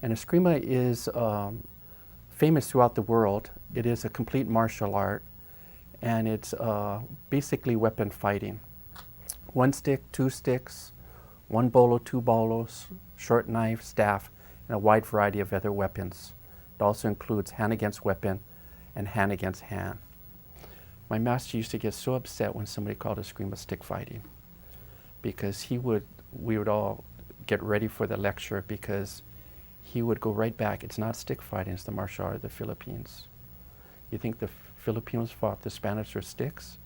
And Escrima is famous throughout the world. It is a complete martial art, and it's basically weapon fighting. 1 stick, 2 sticks, 1 bolo, 2 bolos, short knife, staff, and a wide variety of other weapons. It also includes hand against weapon and hand against hand. My master used to get so upset when somebody called Escrima stick fighting, because we would all get ready for the lecture, because he would go right back. It's not stick fighting, it's the martial art of the Philippines. You think the Filipinos fought the Spanish with sticks?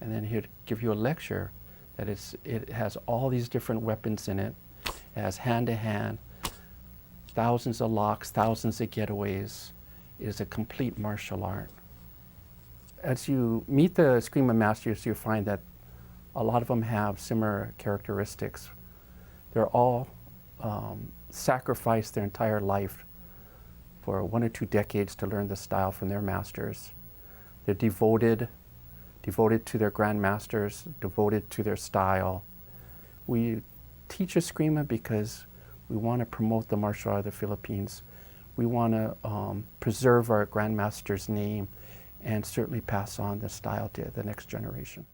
And then he'd give you a lecture that it has all these different weapons in it. It has hand-to-hand, thousands of locks, thousands of getaways. It is a complete martial art. As you meet the Escrima masters, you find that a lot of them have similar characteristics. They're all sacrificed their entire life for 1 or 2 decades to learn the style from their masters. They're devoted to their grandmasters, devoted to their style. We teach Escrima because we want to promote the martial art of the Philippines. We want to preserve our grandmaster's name and certainly pass on the style to the next generation.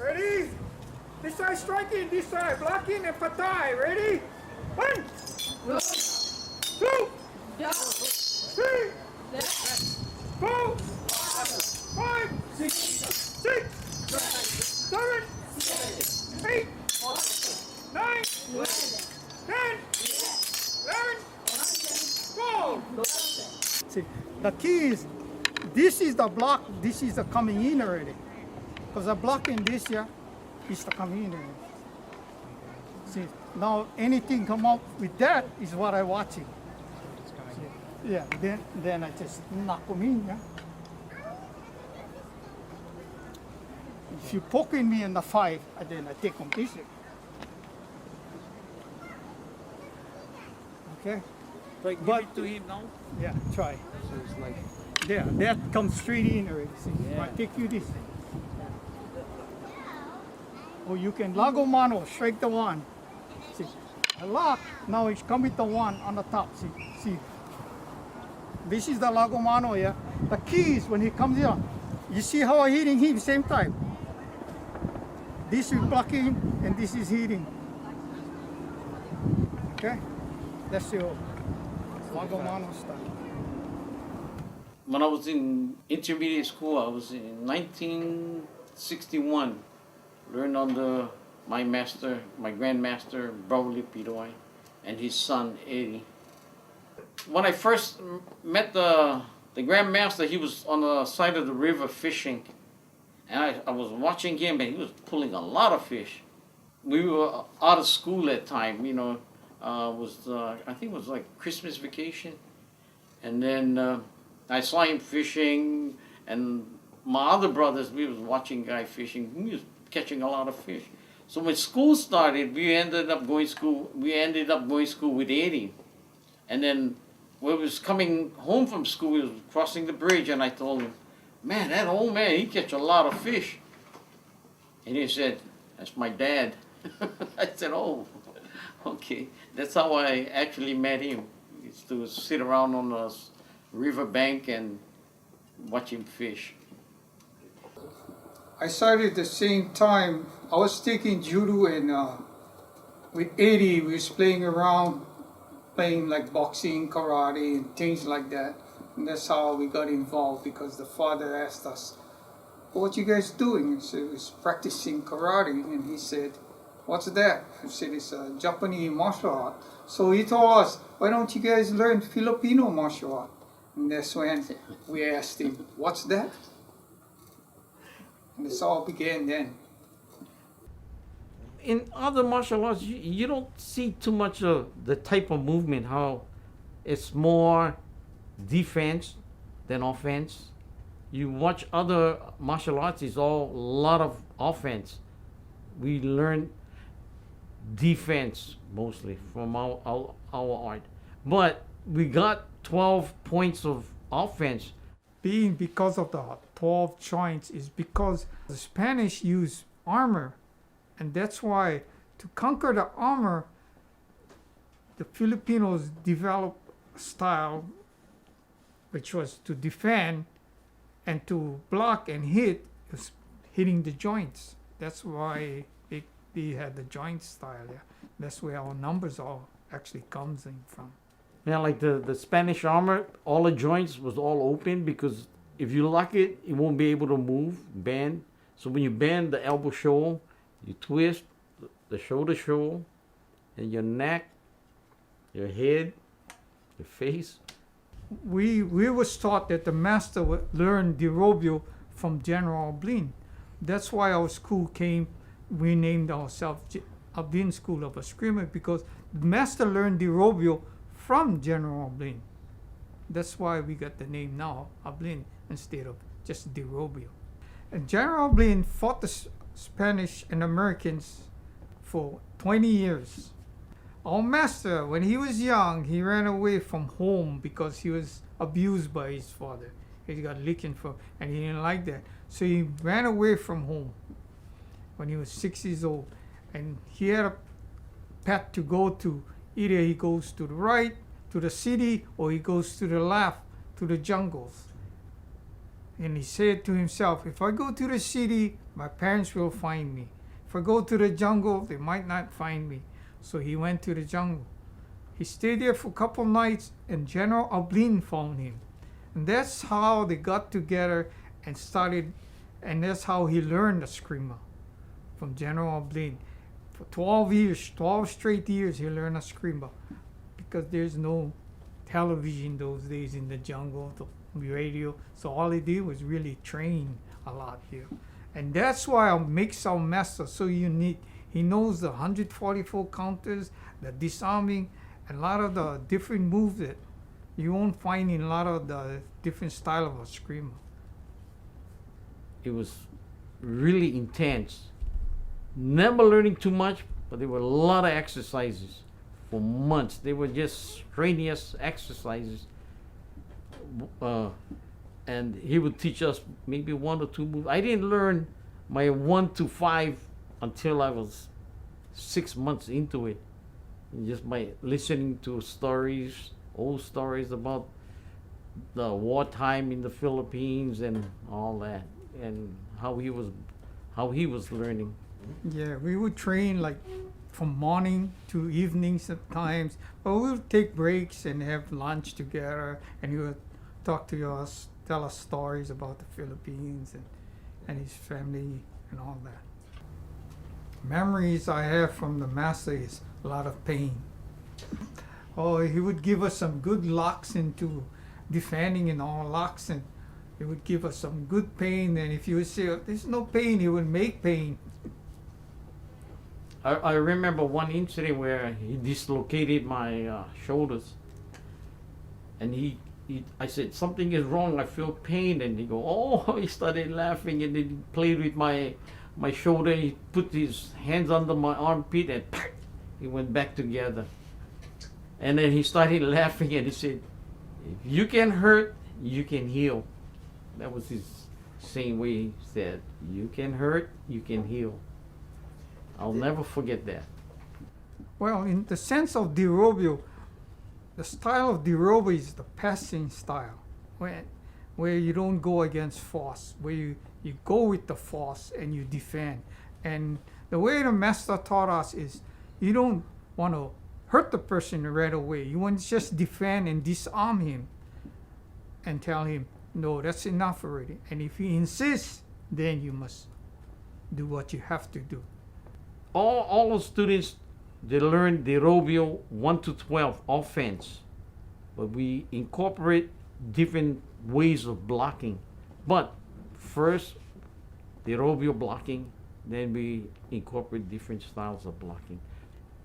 Ready? This side striking, this side blocking and patay. Ready? 1, 2, 3, 4, 5, 6, 7, 8, 9, 10, 11, 12. See, the key is, this is the block, this is the coming in already. Because the block in this here is the coming in already. See, now anything come up with that is what I'm watching. See, yeah, then I just knock them in, yeah. If you poking me in the 5, and then I take them easy. Okay? Like, But- give it to him now. Yeah, try. So it's like, There, that comes straight in already. See, if I Yeah. take you this. Or you can Lago Mano, strike the 1. See, a lock, now it's come with the 1 on the top. See. This is the Lago Mano, yeah. The key is when he comes here, you see how I'm hitting him same time. This is blocking and this is hitting. Okay? That's your Lago Mano style. when I was in intermediate school, I was in 1961. Learned under my master, my grandmaster, Broly Pidoy, and his son, Eddie. When I first met the grandmaster, he was on the side of the river fishing. And I was watching him, and he was pulling a lot of fish. We were out of school that time, you know. I think it was like Christmas vacation. And then I saw him fishing, and my other brothers, we was watching guy fishing. He was catching a lot of fish. So when school started, we ended up going school with Eddie. And then when we was coming home from school, we was crossing the bridge, and I told him, "Man, that old man, he catch a lot of fish." And he said, "That's my dad." I said, "Oh, okay." That's how I actually met him. It's to sit around on the riverbank and watch him fish. I started at the same time. I was taking judo, and with Eddie, we was playing around, playing like boxing, karate, and things like that. And that's how we got involved, because the father asked us, "What you guys doing?" I said, "We was practicing karate." And he said, "What's that?" I said, "It's a Japanese martial art." So he told us, "Why don't you guys learn Filipino martial art?" And that's when we asked him, "What's that?" And this all began then. In other martial arts, you don't see too much of the type of movement, how it's more defense than offense. You watch other martial arts, it's all a lot of offense. We learn defense mostly from our art. But we got 12 points of offense. Being because of the 12 joints is because the Spanish used armor, and that's why to conquer the armor, the Filipinos developed a style which was to defend, and to block and hit is hitting the joints. That's why they had the joint style. Yeah, that's where our numbers all actually comes in from. Yeah, like the Spanish armor, all the joints was all open, because if you lock it, it won't be able to move, bend. So when you bend, the elbow show, you twist, the shoulder show, and your neck, your head, your face. We was taught that the master would learn Dirobio from General Oblin. That's why our school we named ourselves Oblin School of Escrima, because the master learned Dirobio from General Oblin. That's why we got the name now, Oblin, instead of just Dirobio. And General Oblin fought the Spanish and Americans for 20 years. Our master, when he was young, he ran away from home because he was abused by his father. He got licking from, and he didn't like that. So he ran away from home when he was 6 years old. And he had a path to go to. Either he goes to the right, to the city, or he goes to the left, to the jungles. And he said to himself, "If I go to the city, my parents will find me. If I go to the jungle, they might not find me." So he went to the jungle. He stayed there for a couple nights, and General Oblin found him. And that's how they got together and started, and that's how he learned Escrima from General Oblin. For 12 years, 12 straight years, he learned Escrima, because there's no television those days in the jungle, the radio. So all he did was really train a lot here. And that's why it makes our master so unique. He knows the 144 counters, the disarming, and a lot of the different moves that you won't find in a lot of the different style of Escrima. It was really intense. Never learning too much, but there were a lot of exercises for months. They were just strenuous exercises. And he would teach us maybe 1 or 2 moves. I didn't learn my 1 to 5 until I was 6 months into it. And just by listening to stories, old stories about the wartime in the Philippines and all that, and how he was learning. Yeah, we would train like from morning to evenings at times, but we would take breaks and have lunch together, and he would talk to us, tell us stories about the Philippines and his family and all that. Memories I have from the master is a lot of pain. Oh, he would give us some good locks into defending in all locks, and he would give us some good pain, and if you would say, "There's no pain," he would make pain. I remember one incident where he dislocated my shoulders, and he I said, something is wrong, I feel pain. And he go, oh, he started laughing, and then he played with my shoulder. He put his hands under my armpit, and he went back together. And then he started laughing, and he said, if you can hurt, you can heal. That was his same way he said, you can hurt, you can heal. I'll never forget that. Well, in the sense of derobio, the style of derobio is the passing style, where you don't go against force, where you go with the force and you defend. And the way the master taught us is you don't want to hurt the person right away. You want to just defend and disarm him and tell him, no, that's enough already. And if he insists, then you must do what you have to do. All the students, they learn derobio 1 to 12 offense, but we incorporate different ways of blocking. But first, derobio blocking, then we incorporate different styles of blocking.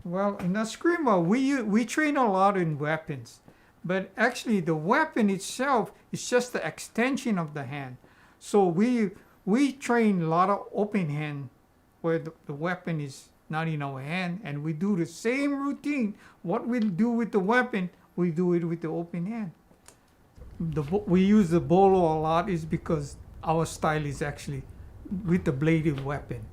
Well, in Escrima, we train a lot in weapons, but actually the weapon itself is just the extension of the hand. So we train a lot of open hand, where the weapon is not in our hand, and we do the same routine. What we do with the weapon, we do it with the open hand. We use the bolo a lot is because our style is actually with the bladed weapon.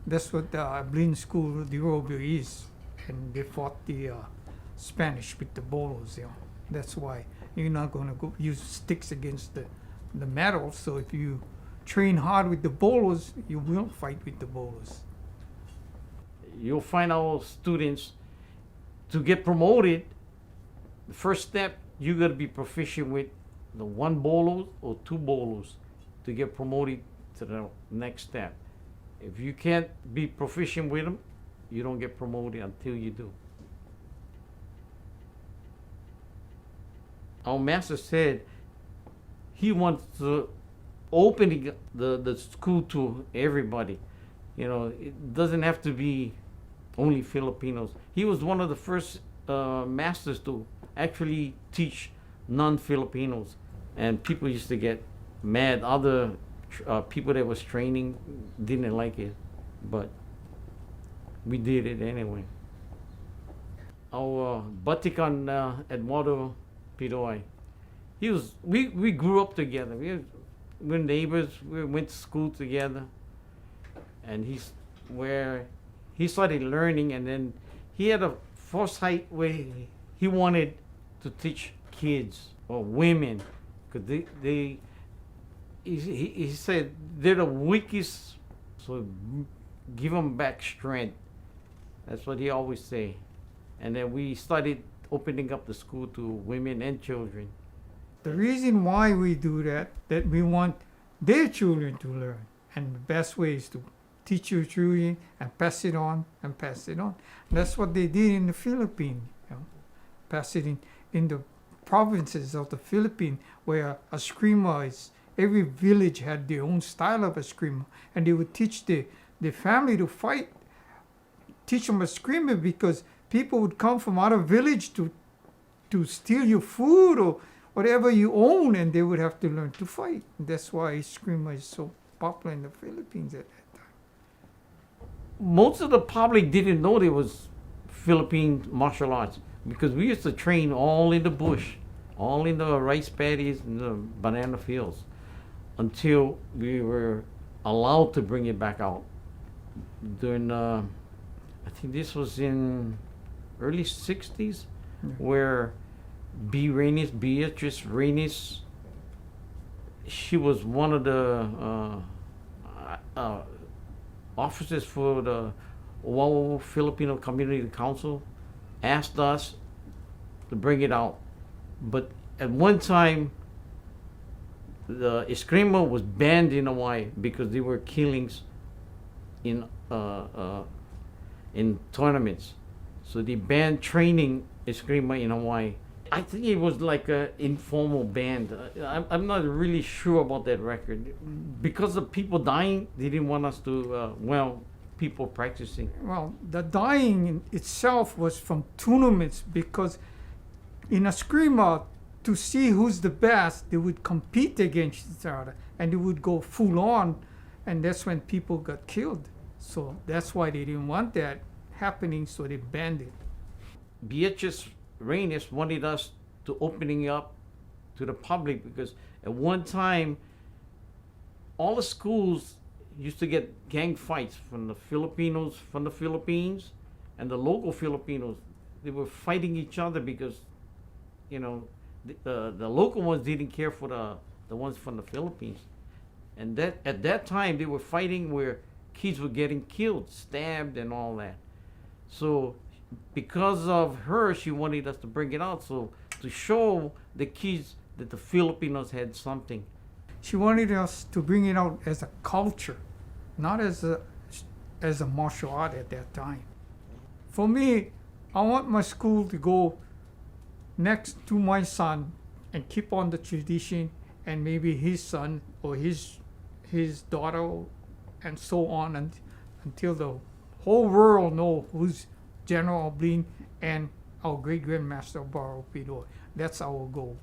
That's what the Blin School derobio is, and they fought the Spanish with the bolos. You know. That's why you're not going to go use sticks against the metal. So if you train hard with the bolos, you will fight with the bolos. You'll find our students, to get promoted, the first step, you got to be proficient with the 1 bolo or 2 bolos to get promoted to the next step. If you can't be proficient with them, you don't get promoted until you do. Our master said he wants to open the school to everybody. You know, it doesn't have to be only Filipinos. He was one of the first masters to actually teach non-Filipinos, and people used to get mad. Other people that was training didn't like it, but we did it anyway. Our Batikan Eduardo Pidoy, we grew up together. We're neighbors. We went to school together, and he started learning, and then he had a foresight where he wanted to teach kids or women, because he said they're the weakest, so give them back strength. That's what he always say. And then we started opening up the school to women and children. The reason why we do that we want their children to learn, and the best way is to teach your children and pass it on and pass it on. That's what they did in the Philippines. You know, pass it in the provinces of the Philippines, where Escrima is. Every village had their own style of Escrima, and they would teach the family to fight, teach them Escrima, because people would come from out of village to steal your food or whatever you own, and they would have to learn to fight. That's why Escrima is so popular in the Philippines at that time. Most of the public didn't know there was Philippine martial arts, because we used to train all in the bush, all in the rice paddies and the banana fields, until we were allowed to bring it back out. During, I think this was in early 60s, where Beatrice Reynes, she was one of the officers for the Oahu Filipino Community Council, asked us to bring it out. But at one time, the Escrima was banned in Hawaii because there were killings in tournaments. So they banned training Escrima in Hawaii. I think it was like an informal ban. I'm not really sure about that record. Because of people dying, they didn't want us to, people practicing. Well, the dying in itself was from tournaments, because in Escrima, to see who's the best, they would compete against each other and they would go full on, and that's when people got killed. So that's why they didn't want that happening, so they banned it. Beatrice Reynes wanted us to opening up to the public because at one time all the schools used to get gang fights from the Filipinos from the Philippines and the local Filipinos. They were fighting each other because, you know, the local ones didn't care for the ones from the Philippines. And that at that time they were fighting where kids were getting killed, stabbed and all that. So because of her, she wanted us to bring it out, so to show the kids that the Filipinos had something. She wanted us to bring it out as a culture, not as a martial art at that time. For me, I want my school to go next to my son and keep on the tradition, and maybe his son or his daughter, and so on, until the whole world know who's General Oblin and our great grandmaster Barrow Pidoy. That's our goal.